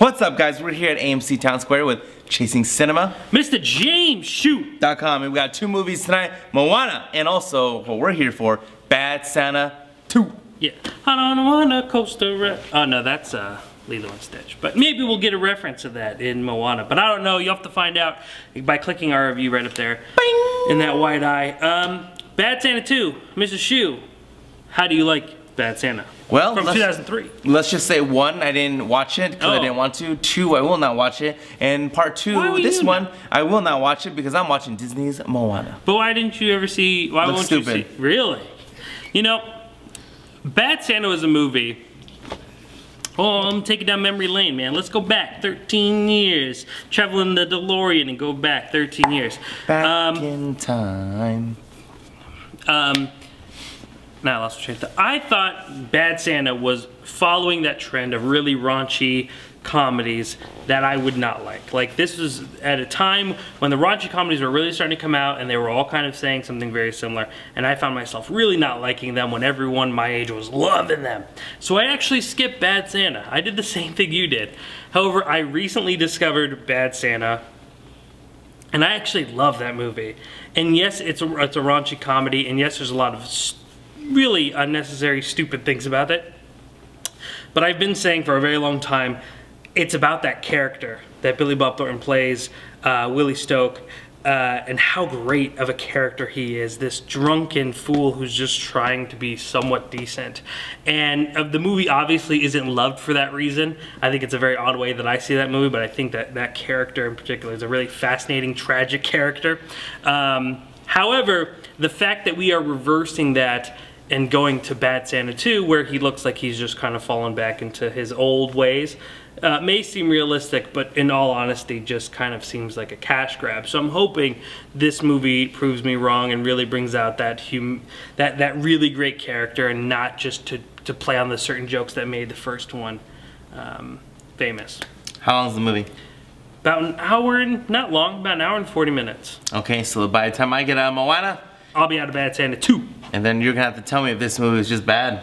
What's up, guys? We're here at AMC Town Square with Chasing Cinema. Mr. James Shoot.com. And we got two movies tonight, Moana, and also what we're here for, Bad Santa 2. Yeah. I don't wanna coaster. Oh no, that's Lilo and Stitch. But maybe we'll get a reference to that in Moana. But I don't know. You have to find out by clicking our review right up there. Bing! In that white eye. Bad Santa 2. Mrs. Shoe. How do you like Bad Santa? Well, from 2003. Let's just say 1, I didn't watch it because I didn't want to. 2, I will not watch it. And part 2, this one, I will not watch it because I'm watching Disney's Moana. But why didn't you ever see? Why won't you see? Really? You know, Bad Santa was a movie. Oh, I'm taking down memory lane, man. Let's go back 13 years. Traveling the DeLorean and go back 13 years. Back in time. Now I lost my train of thought. I thought Bad Santa was following that trend of really raunchy comedies that I would not like. Like, this was at a time when the raunchy comedies were really starting to come out and they were all kind of saying something very similar, and I found myself really not liking them when everyone my age was loving them. So I actually skipped Bad Santa. I did the same thing you did. However, I recently discovered Bad Santa, and I actually love that movie. And yes, it's a raunchy comedy, and yes, there's a lot of really unnecessary, stupid things about it. But I've been saying for a very long time, it's about that character that Billy Bob Thornton plays, Willie Stoke, and how great of a character he is. This drunken fool who's just trying to be somewhat decent. And the movie obviously isn't loved for that reason. I think it's a very odd way that I see that movie, but I think that that character in particular is a really fascinating, tragic character. However, the fact that we are reversing that and going to Bad Santa 2, where he looks like he's just kind of fallen back into his old ways, may seem realistic, but in all honesty, just kind of seems like a cash grab. So I'm hoping this movie proves me wrong and really brings out that really great character, and not just to play on the certain jokes that made the first one famous. How long is the movie? About an hour, not long, about an hour and 40 minutes. Okay, so by the time I get out of Moana, I'll be out of Bad Santa 2. And then you're gonna have to tell me if this movie is just bad.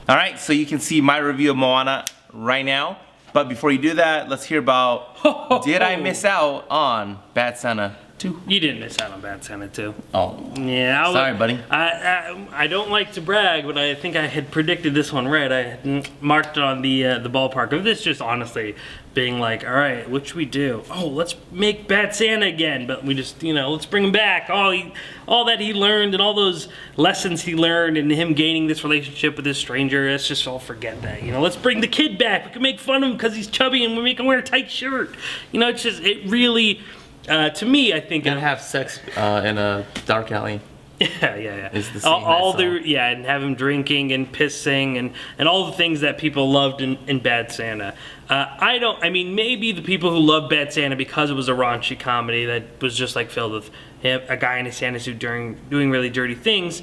Alright, so you can see my review of Moana right now. But before you do that, let's hear about, did I miss out on Bad Santa 2? You didn't miss out on Bad Santa 2. Oh. Yeah. Sorry, buddy. I don't like to brag, but I think I had predicted this one right. I had marked it on the ballpark of this, just honestly being like, all right, what should we do? Oh, let's make Bad Santa again, but we just, you know, let's bring him back. All that he learned and all those lessons he learned and him gaining this relationship with this stranger, let's just all forget that. You know, let's bring the kid back. We can make fun of him because he's chubby and we make him wear a tight shirt. You know, it's just, it really, to me, I think. And have sex in a dark alley. Yeah. It's the same and have him drinking and pissing and all the things that people loved in Bad Santa. I mean, maybe the people who loved Bad Santa because it was a raunchy comedy that was just like filled with a guy in a Santa suit doing really dirty things,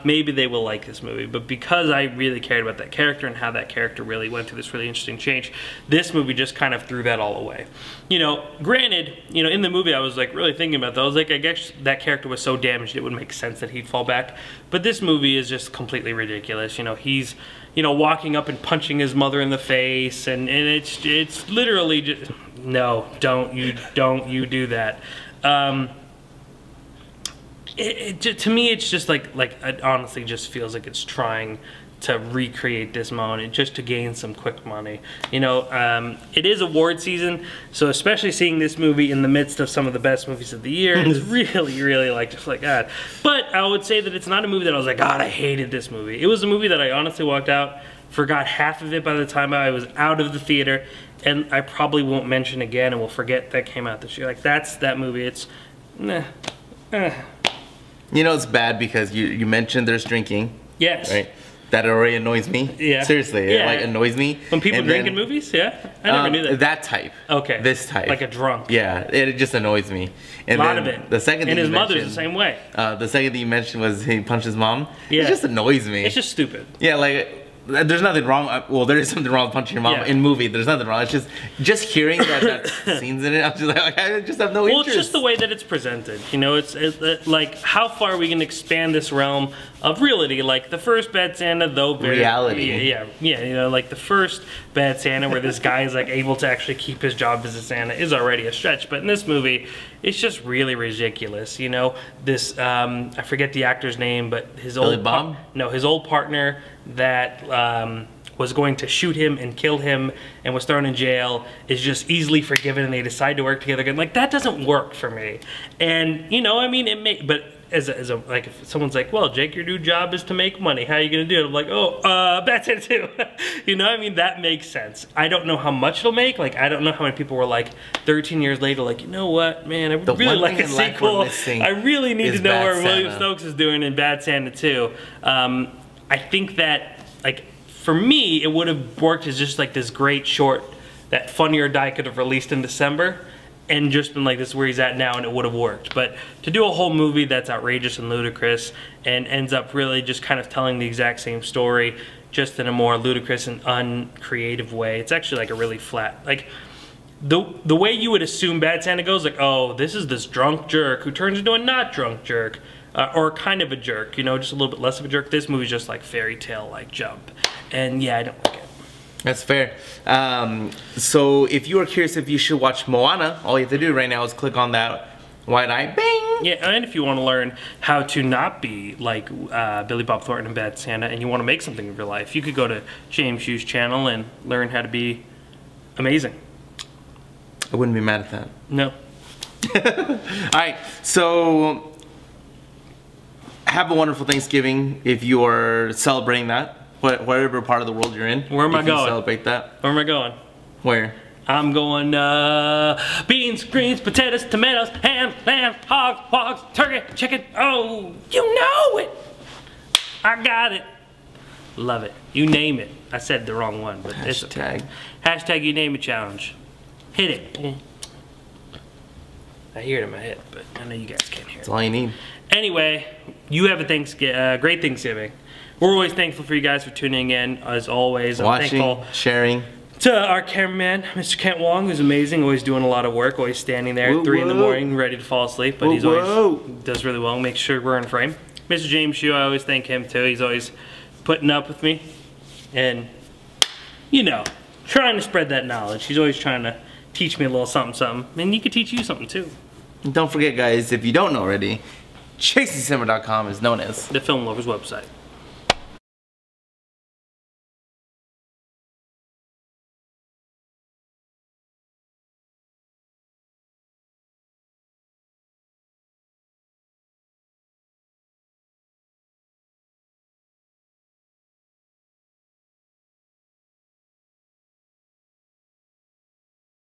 maybe they will like this movie. But because I really cared about that character and how that character really went through this really interesting change, this movie just kind of threw that all away. You know, granted, you know, in the movie I was like really thinking about that. I was like, I guess that character was so damaged it would make sense that he'd fall back. But this movie is just completely ridiculous. You know, he's, you know, walking up and punching his mother in the face, and it's literally just, no, don't you do that. To me, it's just like it honestly just feels like it's trying to recreate this moment just to gain some quick money. You know, it is award season, so especially seeing this movie in the midst of some of the best movies of the year, it's really like, just like, God. But I would say that it's not a movie that I was like, God, I hated this movie. It was a movie that I honestly walked out, forgot half of it by the time I was out of the theater, and I probably won't mention again, and will forget that came out this year. Like, that's that movie. It's, You know, it's bad because you mentioned there's drinking. Yes. Right? That already annoys me. Yeah. Seriously, it like annoys me. When people drink in movies? Yeah? I never knew that. That type. Okay. This type. Like a drunk. Yeah, it just annoys me. And a lot of it. The second thing and his mother's the same way. The second thing you mentioned was he punched his mom. Yeah. It just annoys me. It's just stupid. Yeah, like, there's nothing wrong. Well, there is something wrong with punching your mom in movie. There's nothing wrong. It's just hearing that scenes in it. I'm just like, I just have no interest. Well, it's just the way that it's presented. You know, it's like how far are we gonna expand this realm of reality? Like the first Bad Santa, though very reality. Yeah. You know, like the first Bad Santa, where this guy is like able to actually keep his job as a Santa, is already a stretch. But in this movie, it's just really ridiculous. You know, this I forget the actor's name, but his Billy old Bob? his old partner that was going to shoot him and kill him and was thrown in jail is just easily forgiven, and they decide to work together again. Like, that doesn't work for me. And you know, I mean, it may, but as a like, if someone's like, well, Jake, your new job is to make money, how are you gonna do it? I'm like, oh, that's it too. You know, I mean, that makes sense. I don't know how much it'll make. Like, I don't know how many people were like 13 years later, like, you know what, man, I really like a sequel. I really need to know where William Stokes is doing in Bad Santa 2. I think that, like, for me, it would have worked as just like this great short that Funny or Die could have released in December and just been like, this is where he's at now, and it would have worked. But to do a whole movie that's outrageous and ludicrous and ends up really just kind of telling the exact same story just in a more ludicrous and uncreative way, it's actually like a really flat, like, the way you would assume Bad Santa goes, like, oh, this is this drunk jerk who turns into a not drunk jerk. Or kind of a jerk, you know, just a little bit less of a jerk. This movie's just like fairy tale, like jump. And yeah, I don't like it. That's fair. So if you are curious if you should watch Moana, all you have to do right now is click on that white eye, bing! Yeah, and if you want to learn how to not be like Billy Bob Thornton and Bad Santa, and you want to make something of your life, you could go to James Hughes' channel and learn how to be amazing. I wouldn't be mad at that. No. Alright, so have a wonderful Thanksgiving if you are celebrating that, whatever part of the world you're in. Where am I going? Celebrate that. Where am I going? Where? I'm going beans, greens, potatoes, tomatoes, ham, lamb, hogs, turkey, chicken. Oh, you know it. I got it. Love it. You name it. I said the wrong one, but it's okay. Hashtag you name it challenge. Hit it. I hear it in my head, but I know you guys can't hear it. That's all you need. Anyway, you have a great Thanksgiving. We're always thankful for you guys for tuning in, as always. Watching, I'm thankful sharing. To our cameraman, Mr. Kent Wong, who's amazing, always doing a lot of work, always standing there at 3 in the morning, ready to fall asleep, but he's always does really well, makes sure we're in frame. Mr. James Hughes, I always thank him too. He's always putting up with me and, you know, trying to spread that knowledge. He's always trying to teach me a little something, something, and he could teach you something too. And don't forget, guys, if you don't know already, ChaseDecember.com is known as the Film Lovers website.